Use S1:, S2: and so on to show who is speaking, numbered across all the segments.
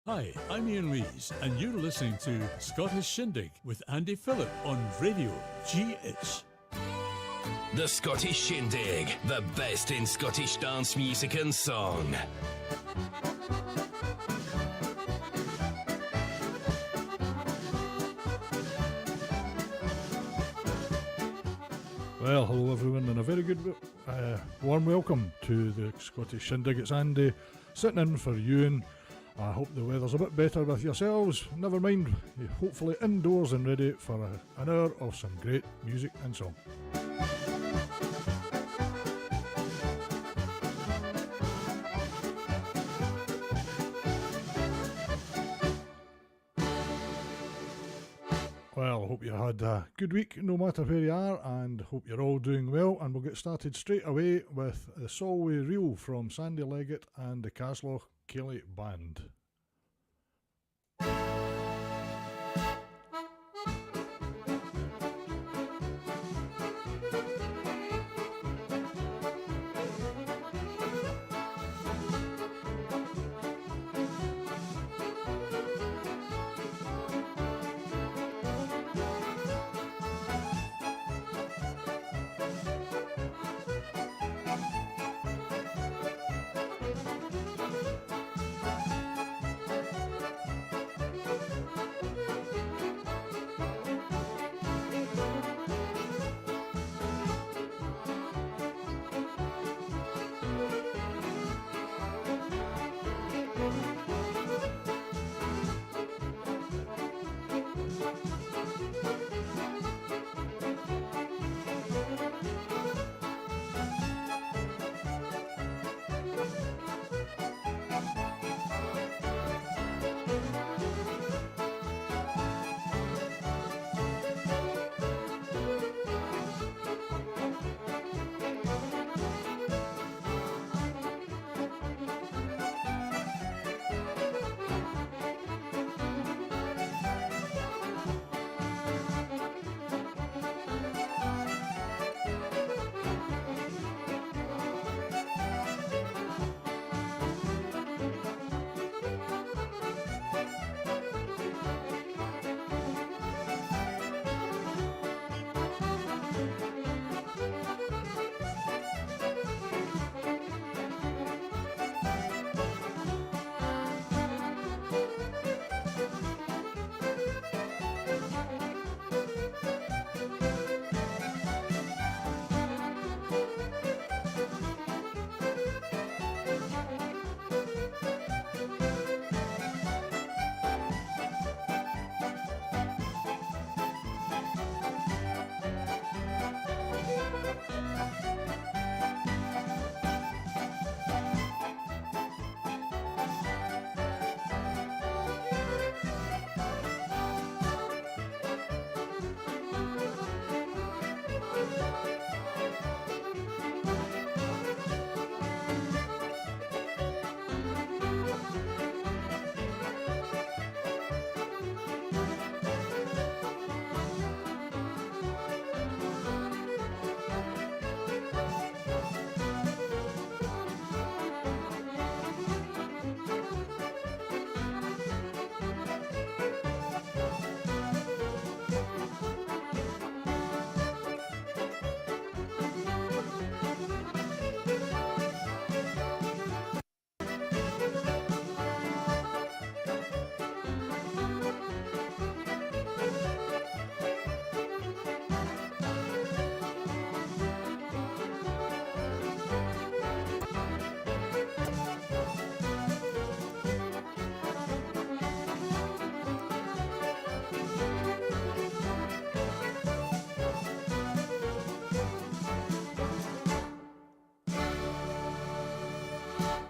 S1: Hi, I'm Ian Rees, and you're listening to Scottish Shindig with Andy Phillip on Radio GH.
S2: The Scottish Shindig, the best in Scottish dance music and song.
S3: Well, hello everyone, and a very good warm welcome to the Scottish Shindig. It's Andy sitting in for Ewan. I hope the weather's a bit better with yourselves. Never mind, you're hopefully indoors and ready for an hour of some great music and song. Well, I hope you had a good week no matter where you are, and hope you're all doing well. And we'll get started straight away with the Solway Reel from Sandy Leggett and the Casloch Kelly Band.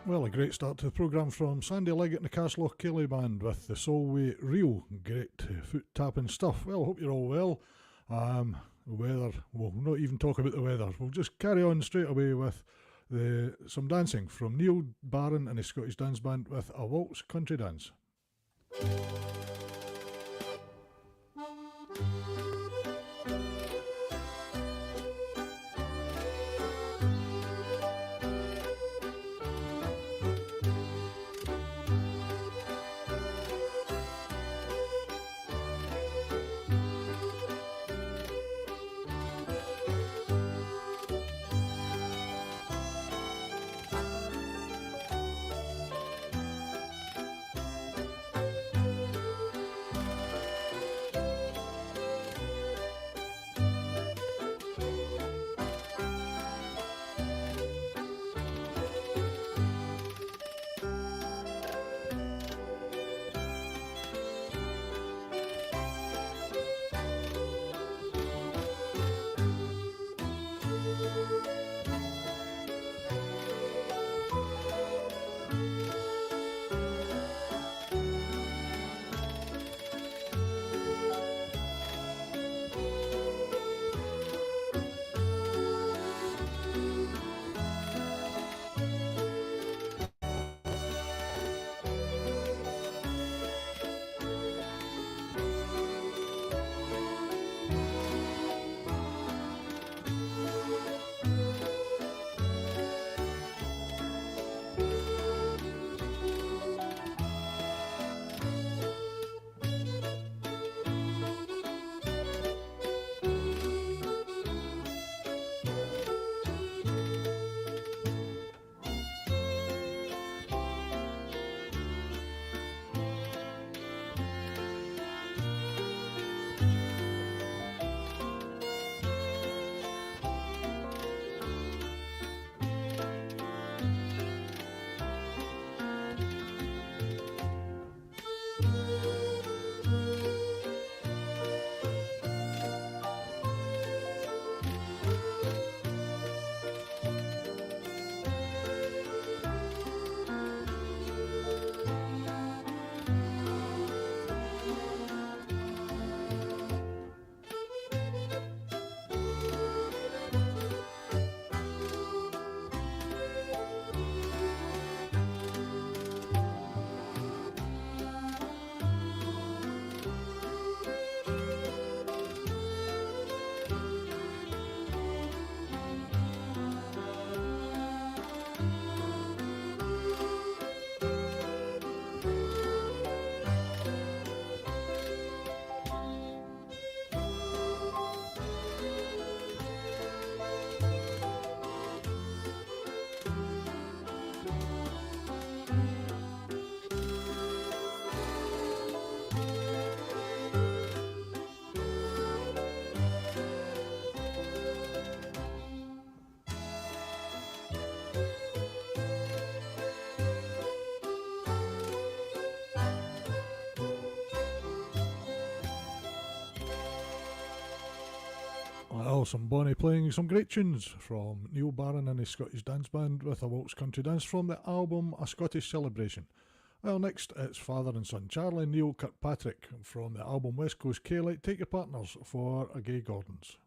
S3: Well, a great start to the programme from Sandy Leggett and the Casloch Kelly Band with the Solway Reel. Great foot tapping stuff. Well, I hope you're all well. The weather, we'll not even talk about the weather. We'll just carry on straight away with some dancing from Neil Barron and the Scottish Dance Band with a waltz country dance. Well, some Bonnie playing some great tunes from Neil Barron and his Scottish Dance Band with a waltz country dance from the album A Scottish Celebration. Well, next it's father and son Charlie and Neil Kirkpatrick from the album West Coast K-Light. Take Your Partners for a Gay Gordons.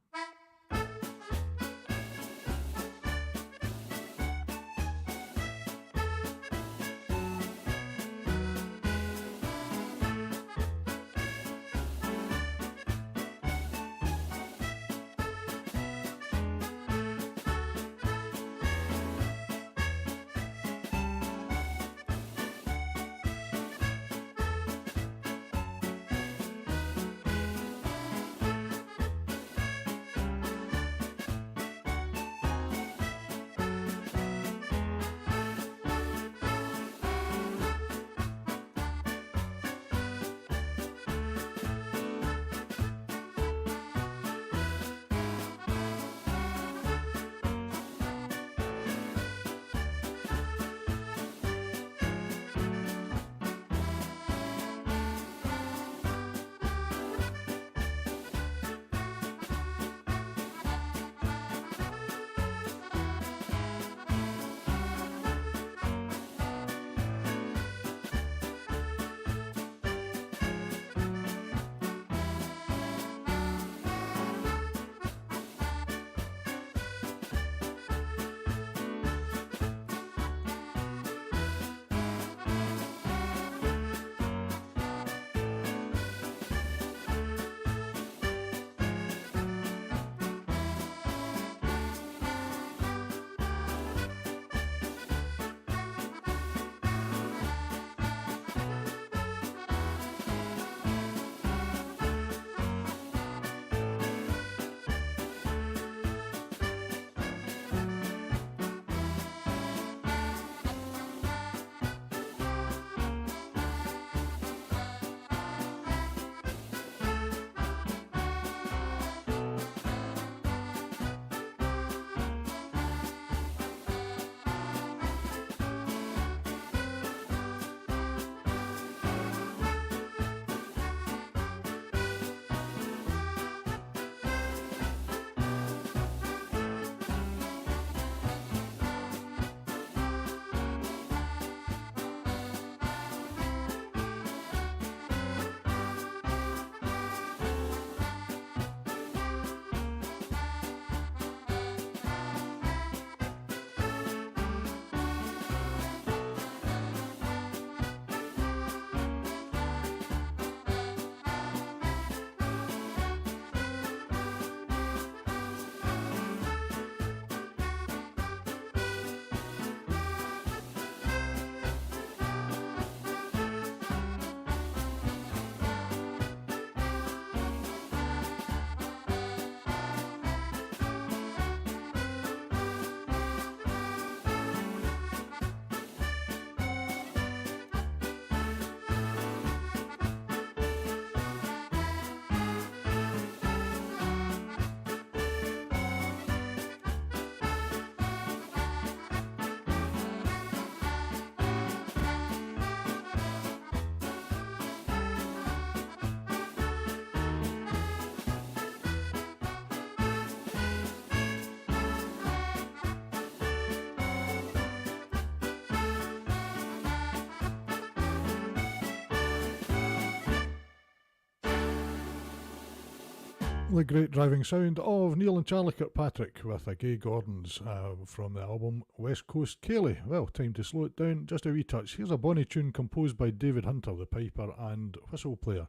S3: The great driving sound of Neil and Charlie Kirkpatrick with a Gay Gordons from the album West Coast Ceilidh. Well, time to slow it down just a wee touch. Here's a bonny tune composed by David Hunter, the piper and whistle player.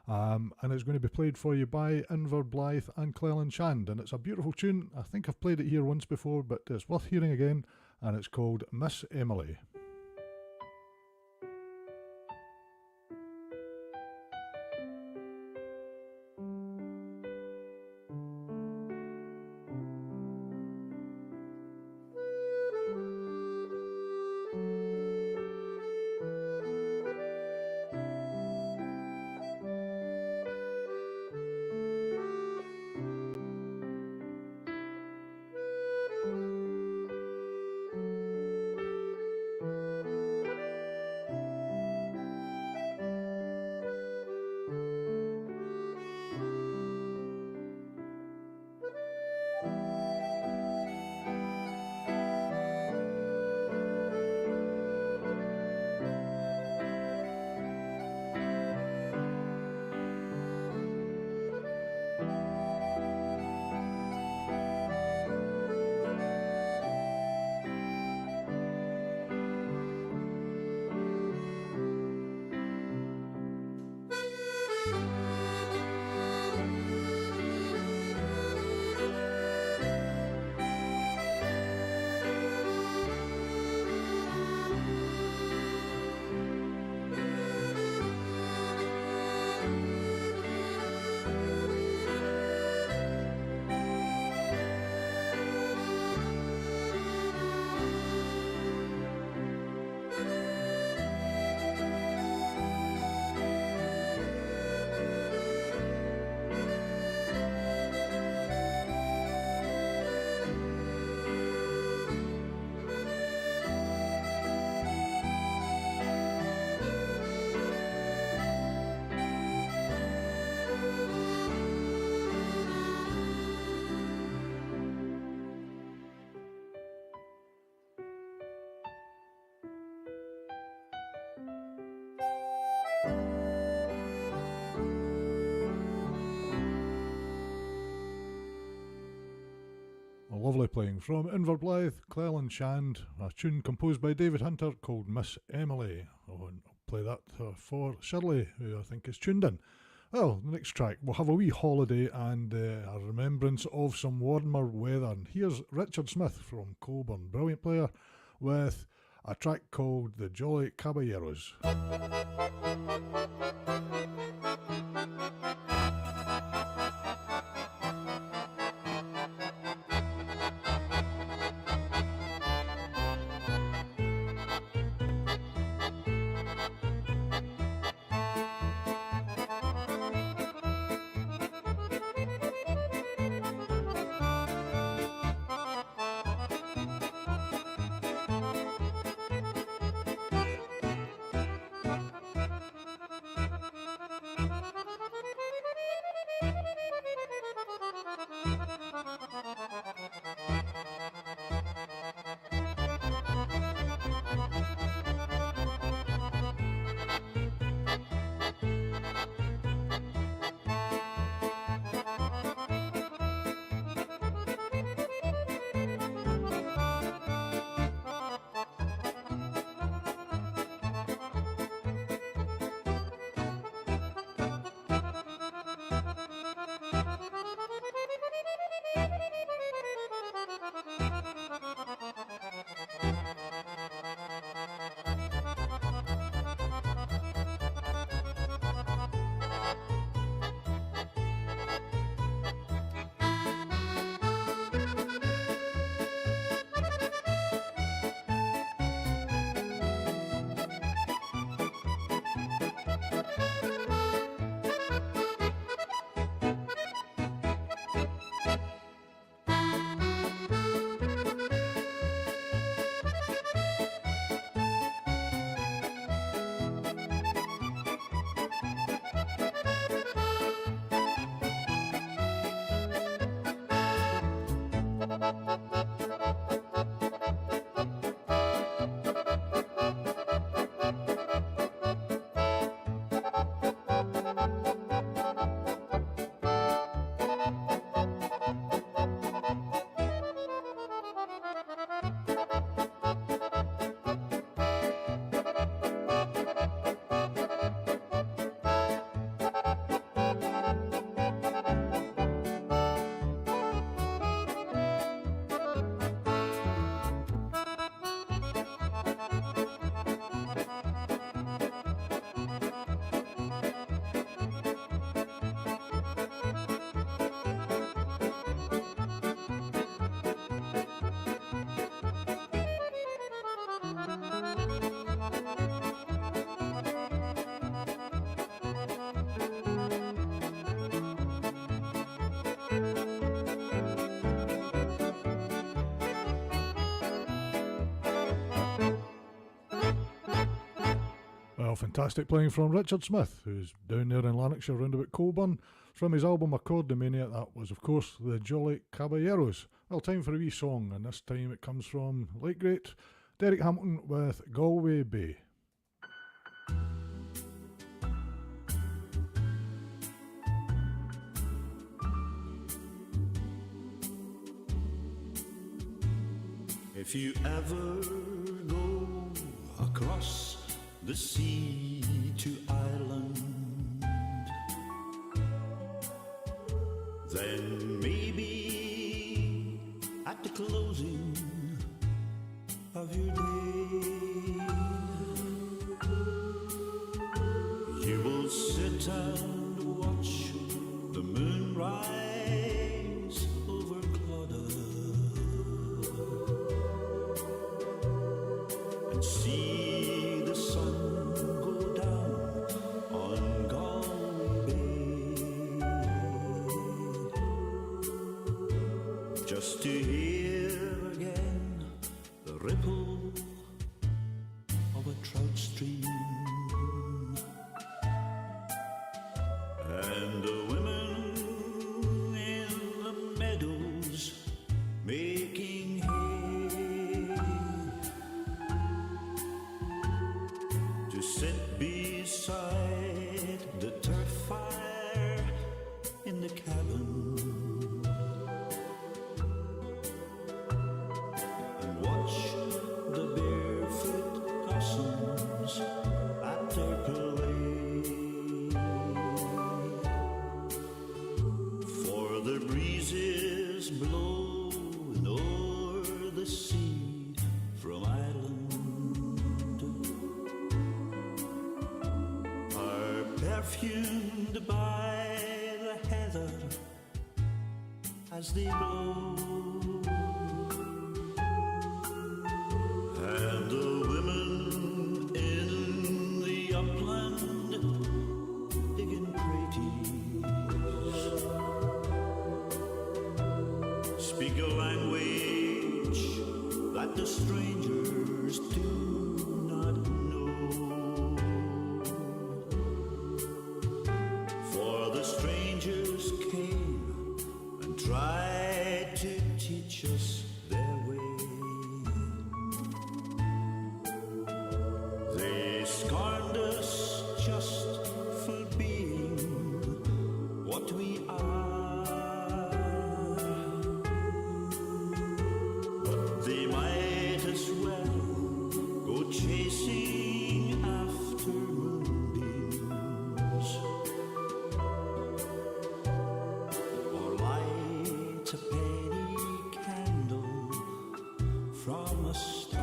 S3: And it's going to be played for you by Inver Blythe and Cleland Shand. And it's a beautiful tune. I think I've played it here once before, but it's worth hearing again. And it's called Miss Emily. lovely playing from Inverblythe, Cleland Shand, a tune composed by David Hunter called Miss Emily. Oh, and I'll play that for Shirley, who I think is tuned in. Well, the next track, we'll have a wee holiday and a remembrance of some warmer weather. And here's Richard Smith from Colburn, brilliant player, with a track called The Jolly Caballeros. Well, fantastic playing from Richard Smith, who's down there in Lanarkshire round about Colburn. From his album Accordamania, that was, of course, The Jolly Caballeros. Well, time for a wee song, and this time it comes from late great Derek Hamilton with Galway Bay.
S4: If you ever go across the sea to Ireland, then maybe at the closing of your day, you will sit and watch the moon rise over Clodagh and see the sun go down on Galway Bay, just to hear again the ripple of a trout stream and the women in the meadows making hay, to sit beside the turf fire in the cabin perfumed by the heather as they blow, and the women in the upland digging praties speak a language that the strangers do not know. For the strangers came and tried to teach us their way. They scorned us just for being what we are, but they might as well go chasing after moonbeams or light a penny candle from a star.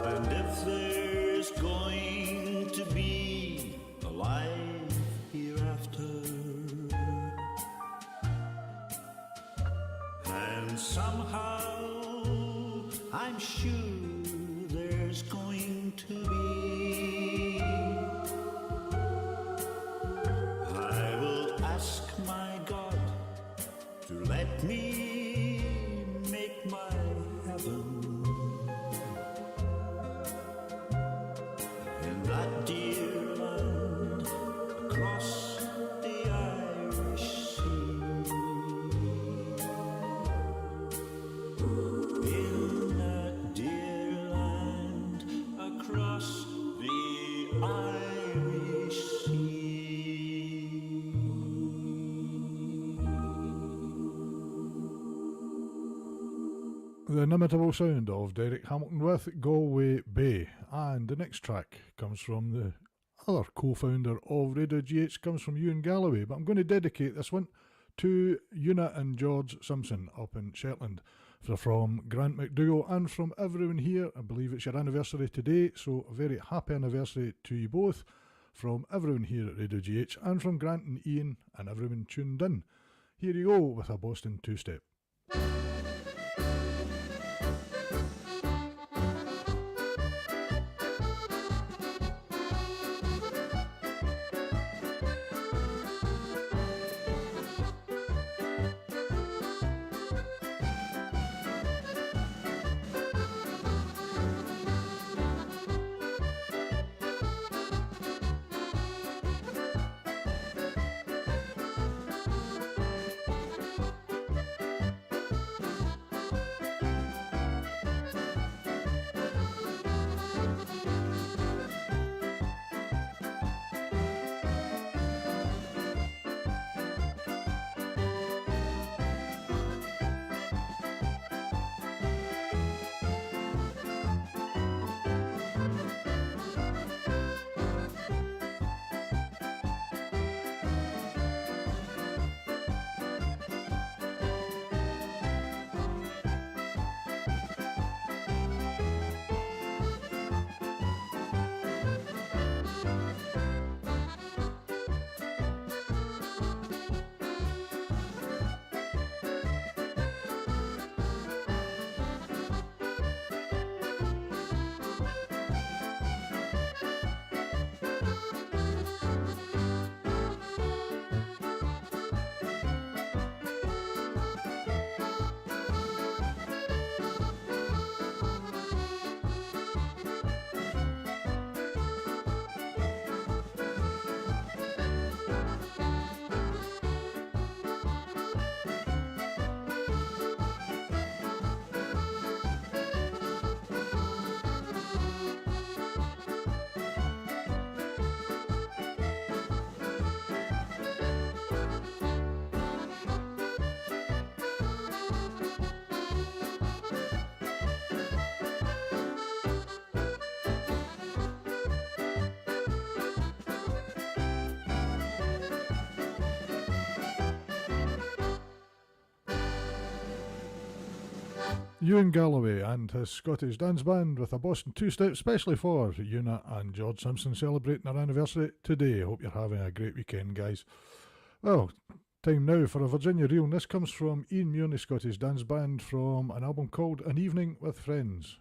S4: And if there's going to be a life hereafter, and somehow I'm sure there's going to be, I will ask my God to let me make my heaven in that dear land across the Irish Sea. In that dear land across the Irish Sea.
S3: The inimitable sound of Derek Hamilton with Galway Bay. And the next track comes from the other co-founder of Radio GH, comes from Ewan Galloway, but I'm going to dedicate this one to Una and George Simpson up in Shetland. They're from Grant McDougall and from everyone here. I believe it's your anniversary today, so a very happy anniversary to you both from everyone here at Radio GH and from Grant and Ian and everyone tuned in. Here you go with a Boston two-step. Ewan Galloway and his Scottish dance band with a Boston two-step specially for Una and George Simpson celebrating their anniversary today. Hope you're having a great weekend, guys. Well, time now for a Virginia Reel. This comes from Ian Muir and the Scottish dance band from an album called An Evening with Friends.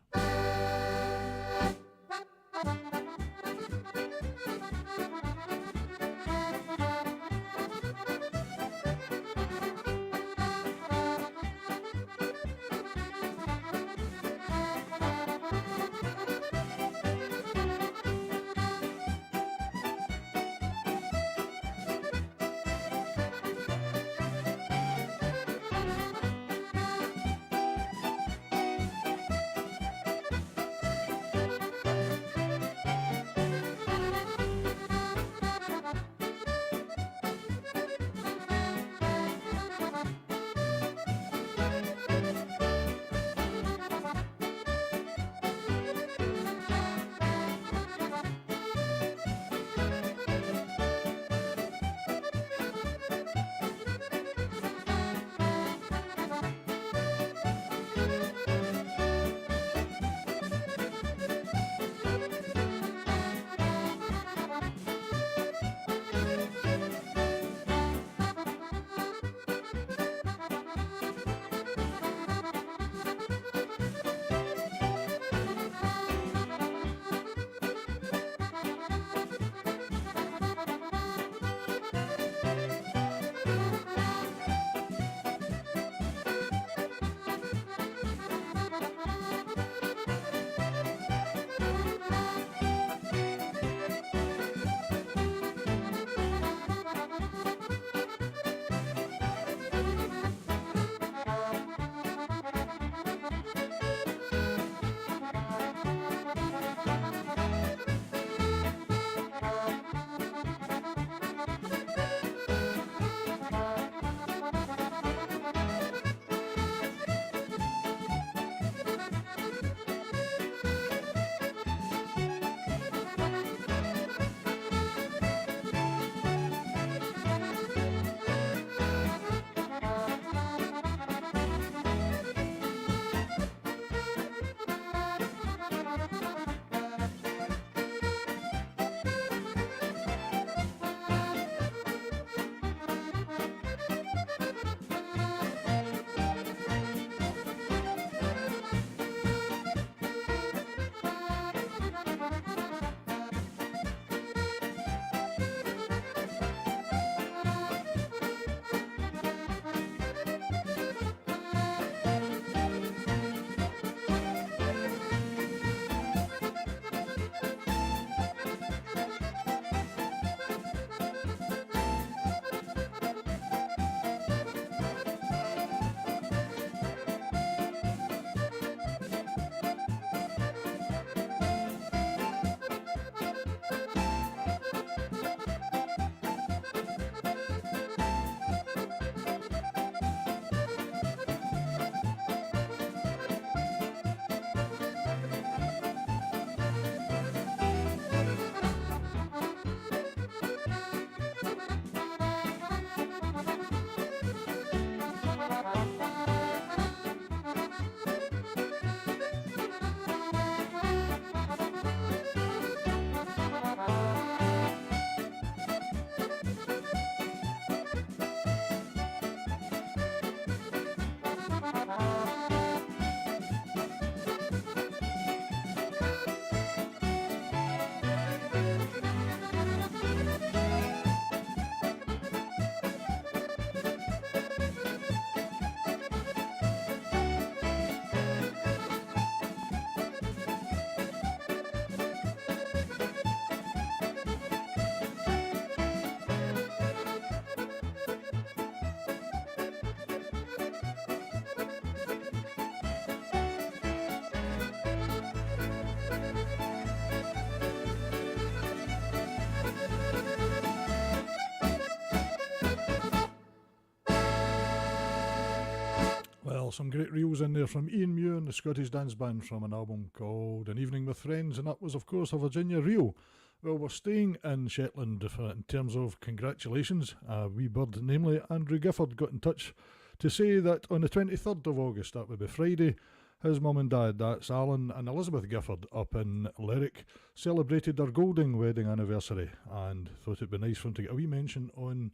S3: Some great reels in there from Ian Muir and the Scottish dance band from an album called An Evening with Friends, and that was of course a Virginia reel. Well, we're staying in Shetland in terms of congratulations. A wee bird, namely Andrew Gifford, got in touch to say that on the 23rd of August, that would be Friday, His mum and dad, that's Alan and Elizabeth Gifford up in Lerwick, celebrated their Golding wedding anniversary and thought it'd be nice for them to get a wee mention on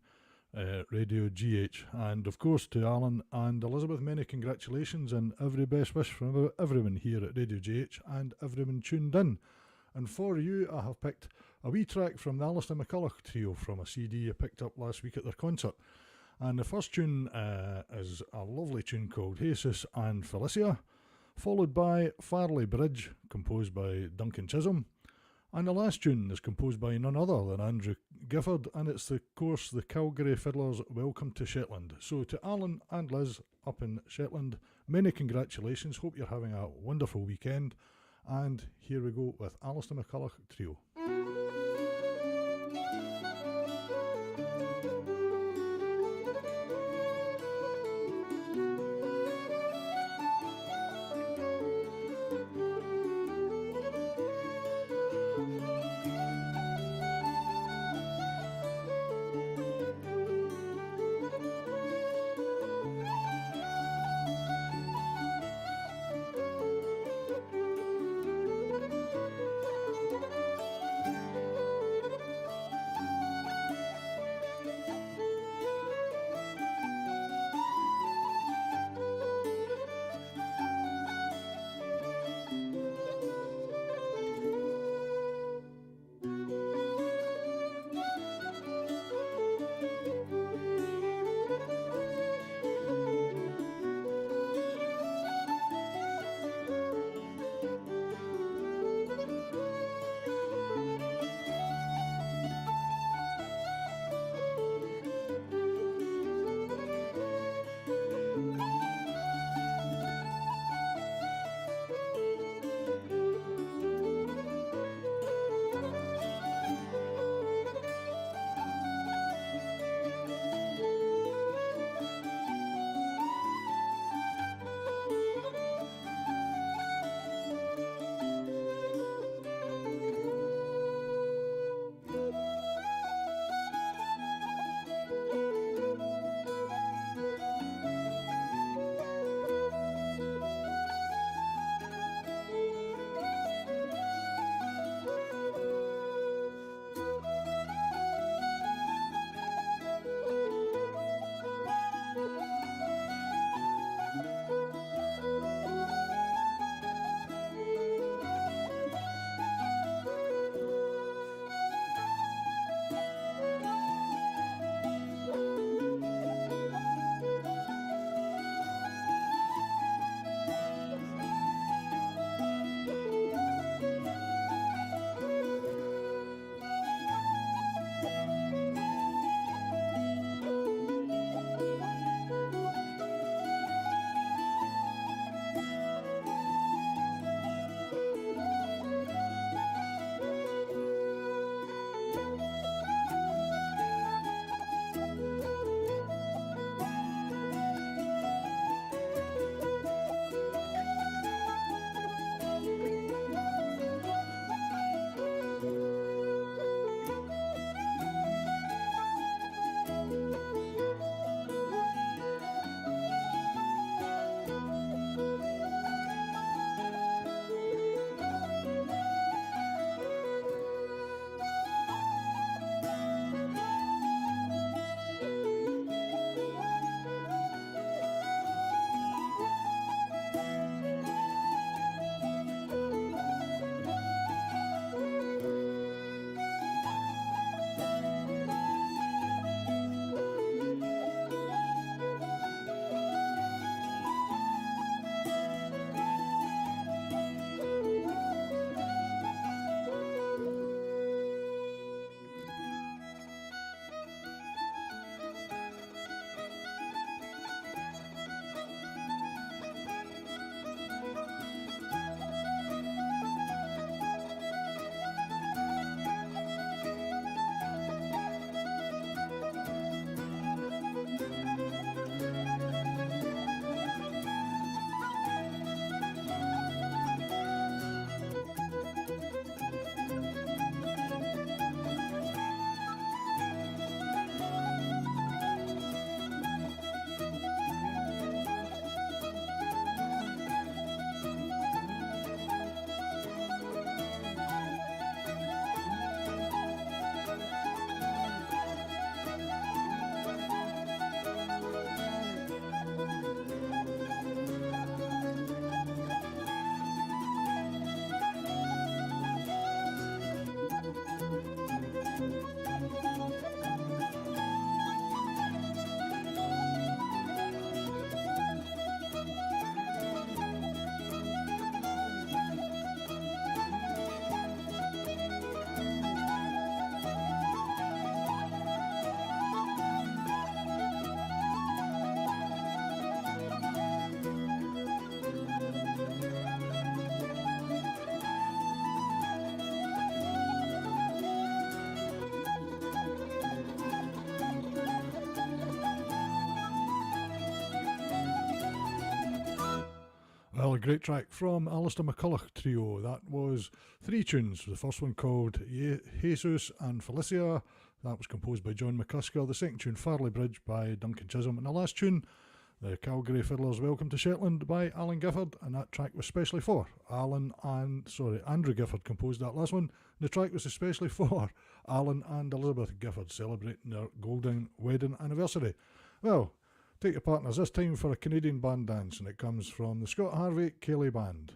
S3: Radio GH. And of course to Alan and Elizabeth, many congratulations and every best wish from everyone here at Radio GH and everyone tuned in. And for you, I have picked a wee track from the Alistair McCulloch Trio from a CD I picked up last week at their concert. And the first tune is a lovely tune called Jesus and Felicia, followed by Farley Bridge, composed by Duncan Chisholm. And the last tune is composed by none other than Andrew Gifford, and it's, of course, the Calgary Fiddlers' Welcome to Shetland. So to Alan and Liz up in Shetland, many congratulations. Hope you're having a wonderful weekend. And here we go with Alistair McCulloch Trio. a great track from Alistair McCulloch Trio. That was 3 tunes. The first one called Jesus and Felicia. That was composed by John McCusker. The second tune, Farley Bridge, by Duncan Chisholm. And the last tune, the Calgary Fiddlers' Welcome to Shetland by Alan Gifford. And that track was specially for Andrew Gifford composed that last one. The track was especially for Alan and Elizabeth Gifford celebrating their golden wedding anniversary. Well, take your partners this time for a Canadian band dance, and it comes from the Scott Harvey Ceilidh Band.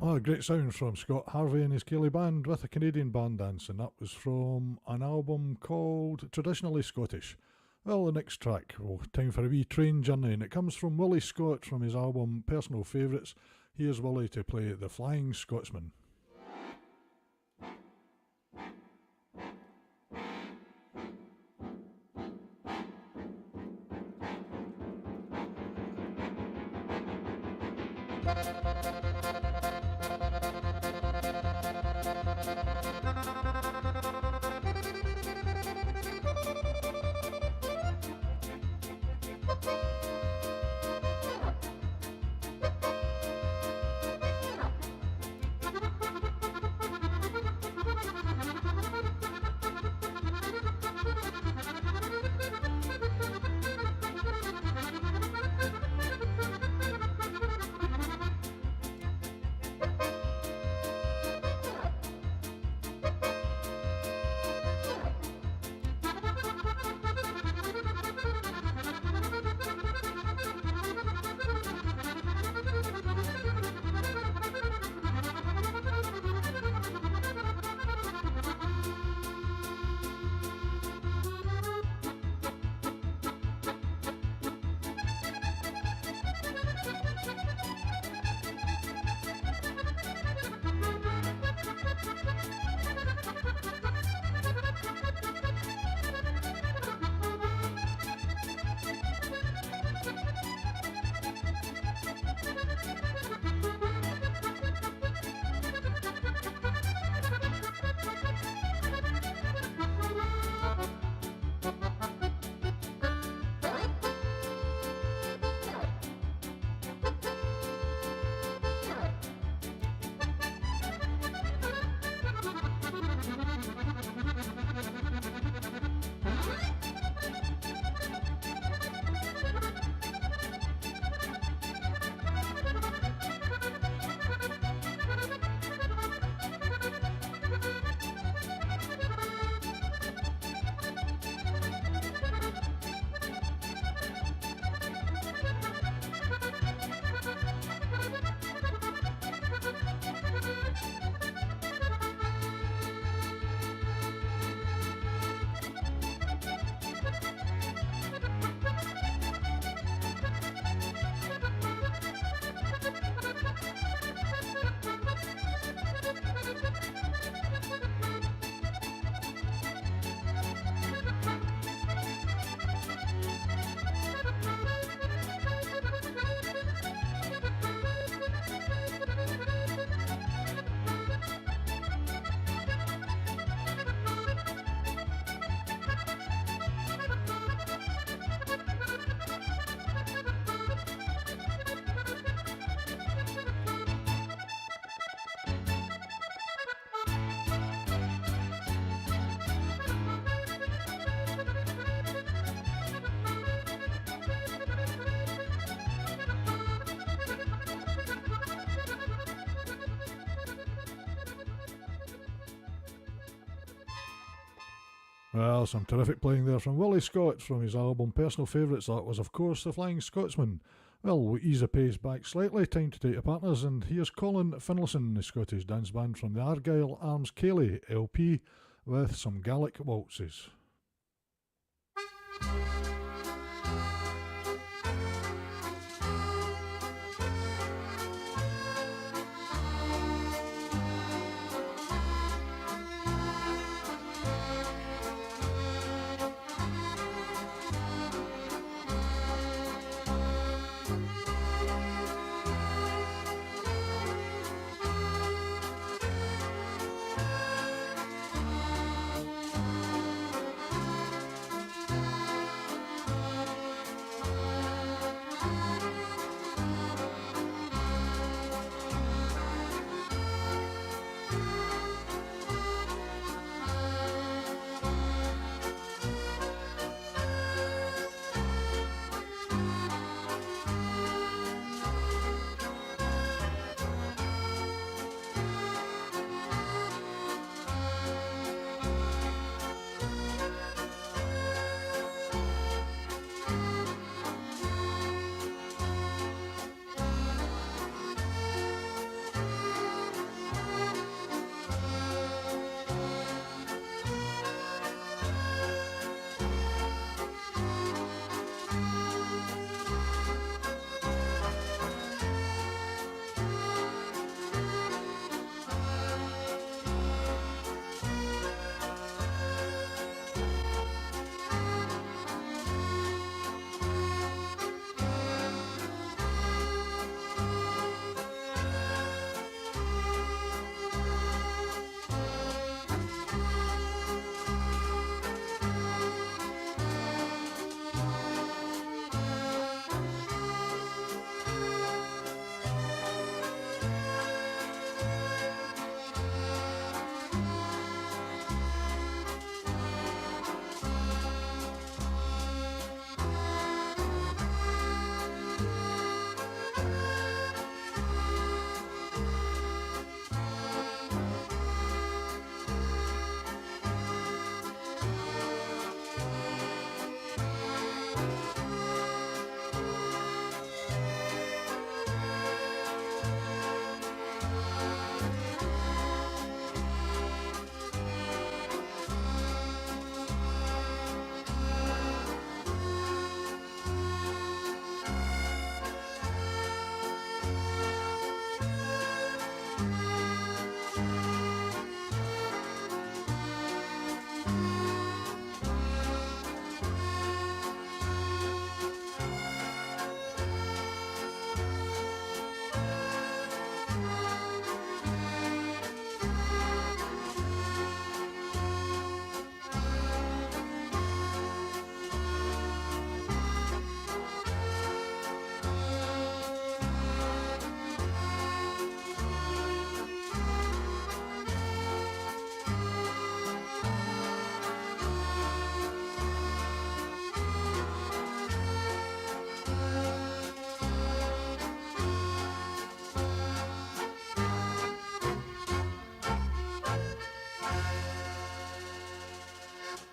S3: Oh, great sound from Scott Harvey and his Ceilidh Band with a Canadian band dance, and that was from an album called Traditionally Scottish. Well, the next track, time for a wee train journey, and it comes from Willie Scott from his album Personal Favourites. Here's Willie to play The Flying Scotsman. Well, some terrific playing there from Willie Scott from his album Personal Favourites. That was, of course, The Flying Scotsman. Well, we'll ease the pace back slightly. Time to take the partners, and here's Colin Finlayson, the Scottish dance band from the Argyll Arms Cayley LP, with some Gaelic waltzes.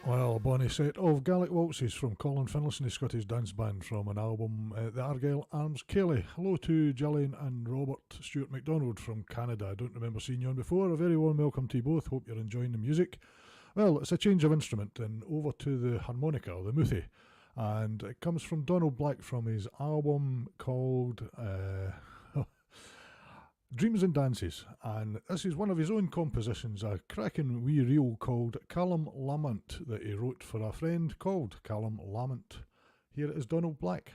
S3: Well, a bonny set of Gaelic waltzes from Colin Finlayson, the Scottish dance band, from an album, the Argyll Arms Cayley. Hello to Gillian and Robert Stewart MacDonald from Canada. I don't remember seeing you on before. A very warm welcome to you both. Hope you're enjoying the music. Well, it's a change of instrument, and over to the harmonica, or the muthi. And it comes from Donald Black from his album called Dreams and Dances, and this is one of his own compositions, a cracking wee reel called Callum Lament that he wrote for a friend called Callum Lament. Here is Donald Black.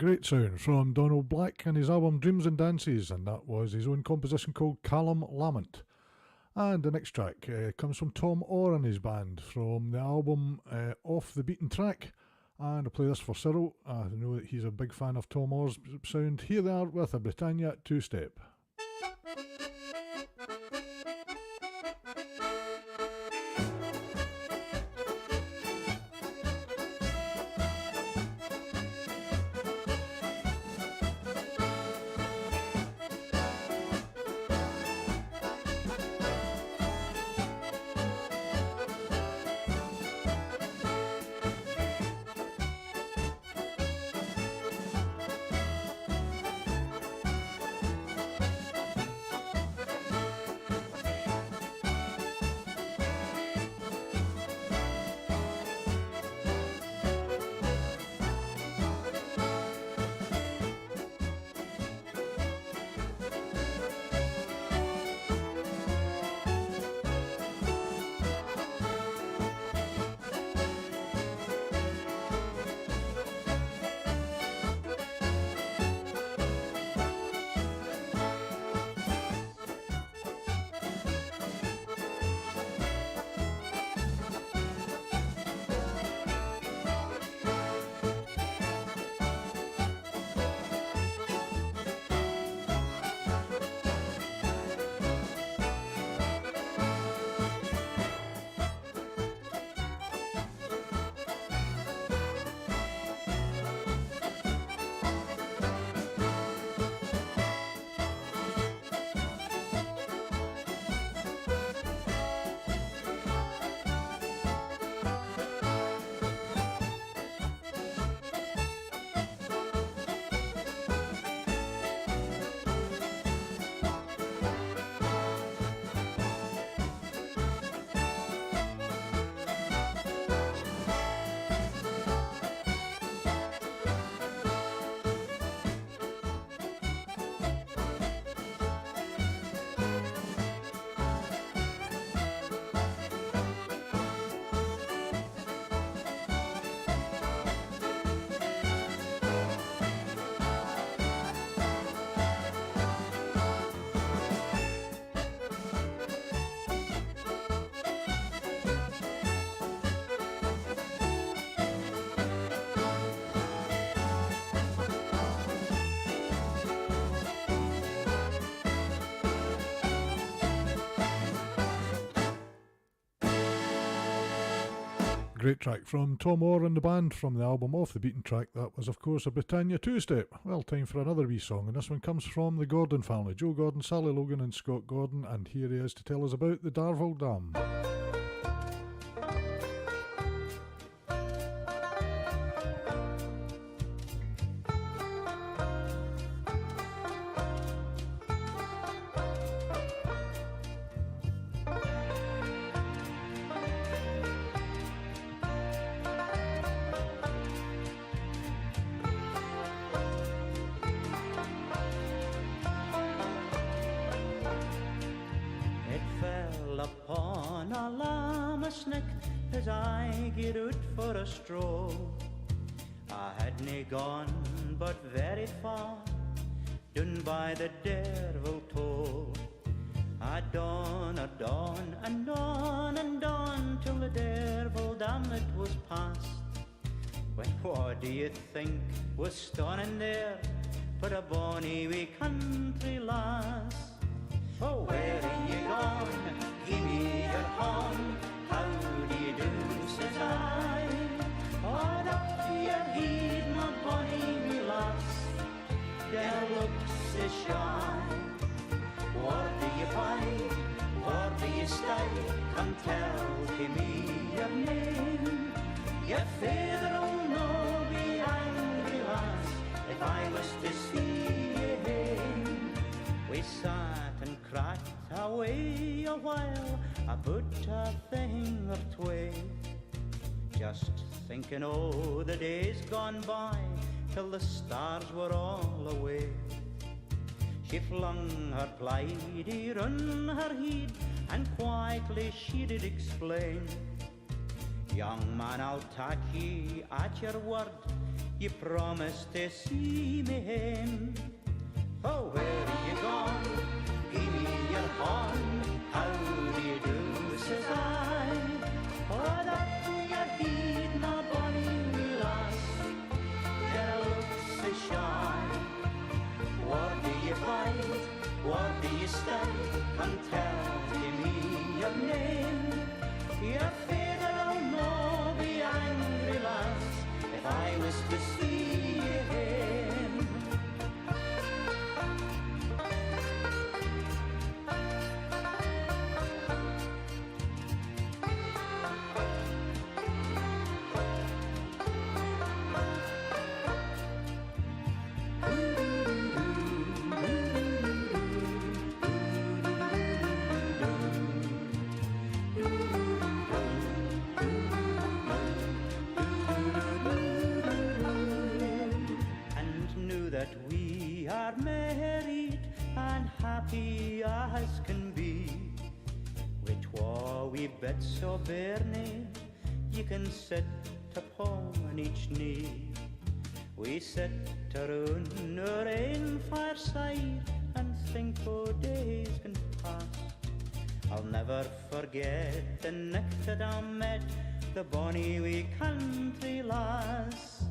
S3: Great sound from Donald Black and his album Dreams and Dances, and that was his own composition called Callum Lament. And the next track comes from Tom Orr and his band from the album Off the Beaten Track, and I'll play this for Cyril. I know that he's a big fan of Tom Orr's sound. Here they are with a Britannia two-step. Great track from Tom Orr and the band from the album Off the Beaten Track. That was, of course, a Britannia two-step. Well, time for another wee song, and this one comes from the Gordon family. Joe Gordon, Sally Logan and Scott Gordon, and here he is to tell us about the Darvel Dam.
S4: Upon a lammasnick as I get out for a stroll. I hadna gone but very far, down by the Derval toll. I done and done and done and done till the Derval dam it was past. When what do you think was standing there but a bonny wee country lass? Oh, where are you gone? Give me your hand. How do you do, says I. Oh, up your heed, my bonny wee lass. Their looks is shy. Where do you bide? Where do you stay? Come tell to me your name. Your father'll no be angry, lass, if I was to see you hame. We sat and cracked away a while about a thing or tway, just thinking oh the days gone by till the stars were all away. She flung her plaidie round her head and quietly she did explain, young man, I'll take ye at your word. you promised to see me home. Oh, where are you gone? Give me your hand. How do you do, says I. Oh, that your heed, my bonny wee lass. Then I look so shy. Where do you bide? Where do you stay? Come tell me your name. Your father'll no be angry, lass, if I was to see you him. That we are married and happy as can be. With twa wee bits o' bairnie you can sit upon each knee. We sit around our ain fireside and think o' days can pass. I'll never forget the night that I met the bonny wee country lass.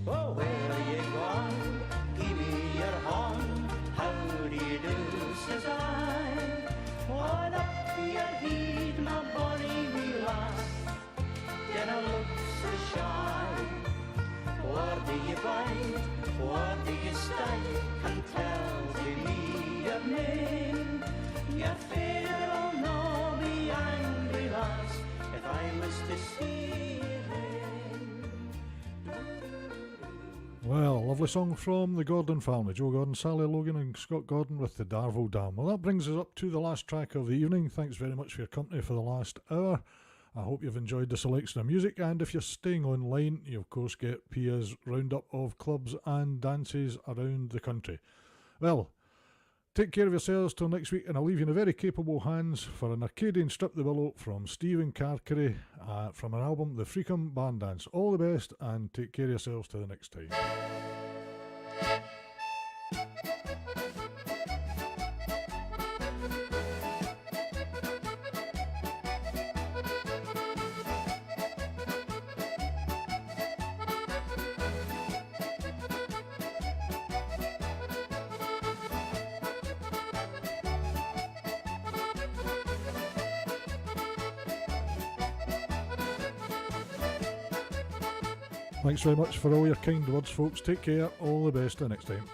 S4: Oh, where are you gone? Give me your hand. How do you do, says I. What up your heed, my bonny wee lass. Then I look so shy. Where do you bide? Where do you stay? Can tell me your name. Your father'll no be angry, lass, if I was to see you.
S3: Well, lovely song from the Gordon family, Joe Gordon, Sally Logan and Scott Gordon with the Darvel Dam. Well, that brings us up to the last track of the evening. Thanks very much for your company for the last hour. I hope you've enjoyed the selection of music, and if you're staying online, you of course get Pia's roundup of clubs and dances around the country. Well, take care of yourselves till next week, and I'll leave you in very capable hands for an Arcadian Strip the Willow from Stephen Carcary from an album, The Freakum Band Dance. All the best, and take care of yourselves till the next time. Thanks very much for all your kind words, folks. Take care. All the best till next time.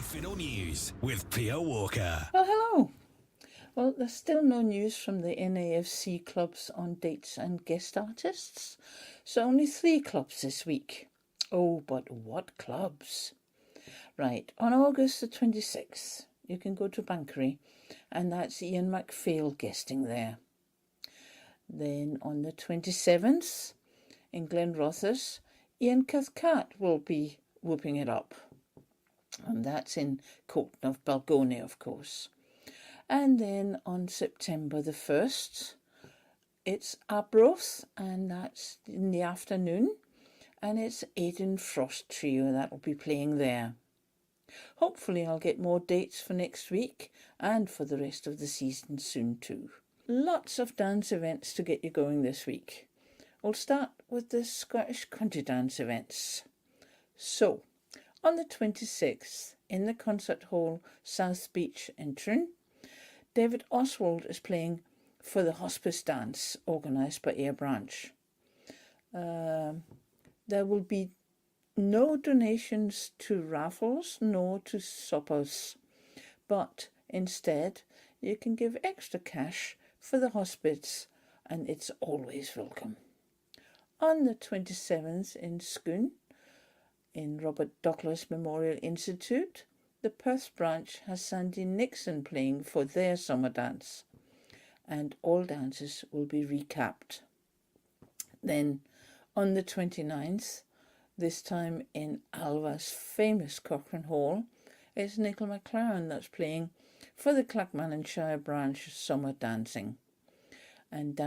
S2: Fiddle News with Pia Walker.
S5: Well, hello. Well, there's still no news from the NAFC clubs on dates and guest artists. So only 3 clubs this week. Oh, but what clubs? Right, on August the 26th, you can go to Bankery, and that's Ian MacPhail guesting there. Then on the 27th, in Glenrothes, Ian Cathcart will be whooping it up. And that's in Coton of Balgony, of course. And then on September the 1st, it's Arbroath, and that's in the afternoon. And it's Aidan Frost Trio that will be playing there. Hopefully I'll get more dates for next week and for the rest of the season soon too. Lots of dance events to get you going this week. We'll start with the Scottish country dance events. So, on the 26th, in the concert hall South Beach in Trin, David Oswald is playing for the hospice dance organised by Ayr Branch. There will be no donations to raffles nor to suppers, but instead you can give extra cash for the hospice, and it's always welcome. On the 27th in Scone, in Robert Douglas Memorial Institute, the Perth branch has Sandy Nixon playing for their summer dance, and all dances will be recapped. Then, on the 29th, this time in Alva's famous Cochrane Hall, it's Nicola McLaren that's playing for the Clackmannanshire branch summer dancing. And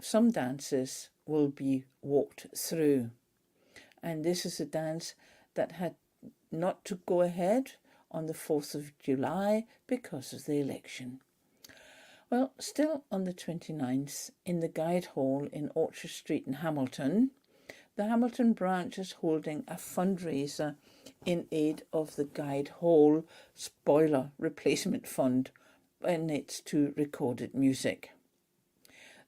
S5: some dances will be walked through. And this is a dance that had not to go ahead on the 4th of July because of the election. Well, still on the 29th, in the Guide Hall in Orchard Street in Hamilton, the Hamilton branch is holding a fundraiser in aid of the Guide Hall Spoiler Replacement Fund, and it's to recorded music.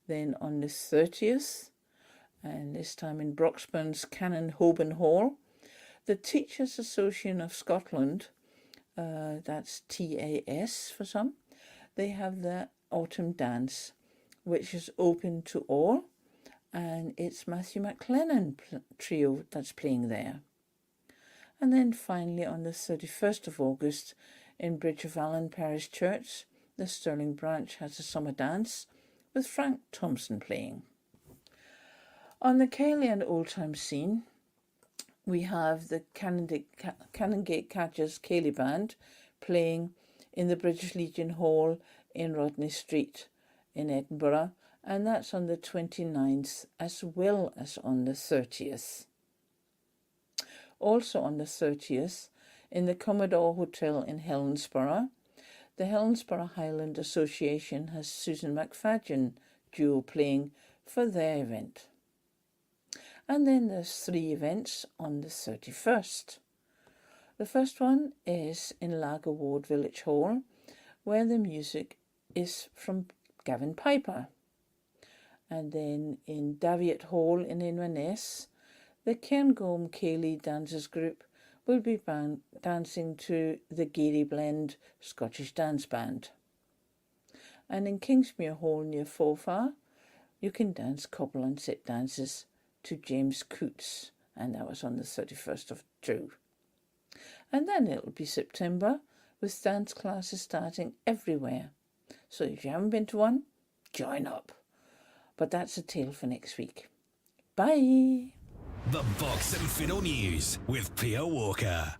S5: Then on the 30th, and this time in Broxbourne's Canon Hoban Hall, the Teachers Association of Scotland, that's TAS for some, they have their autumn dance, which is open to all, and it's Matthew McLennan Trio that's playing there. And then finally on the 31st of August, in Bridge of Allen Parish Church, the Stirling branch has a summer dance with Frank Thompson playing. On the Cayley and Old Time scene, we have the Canongate Catchers Cayley Band playing in the British Legion Hall in Rodney Street in Edinburgh, and that's on the 29th as well as on the 30th. Also on the 30th, in the Commodore Hotel in Helensburgh, the Helensburgh Highland Association has Susan McFadden duo playing for their event. And then there's 3 events on the 31st. The first one is in Lager Ward Village Hall, where the music is from Gavin Piper. And then in Daviot Hall in Inverness, the Cairngorm Cayley Dancers Group will be dancing to the Geary Blend Scottish Dance Band. And in Kingsmere Hall near Forfar, you can dance couple and set dances to James Coots, and that was on the 31st of June. And then it'll be September, with dance classes starting everywhere. So if you haven't been to one, join up. But that's a tale for next week. Bye!
S2: The Box and Fiddle News with Pia Walker.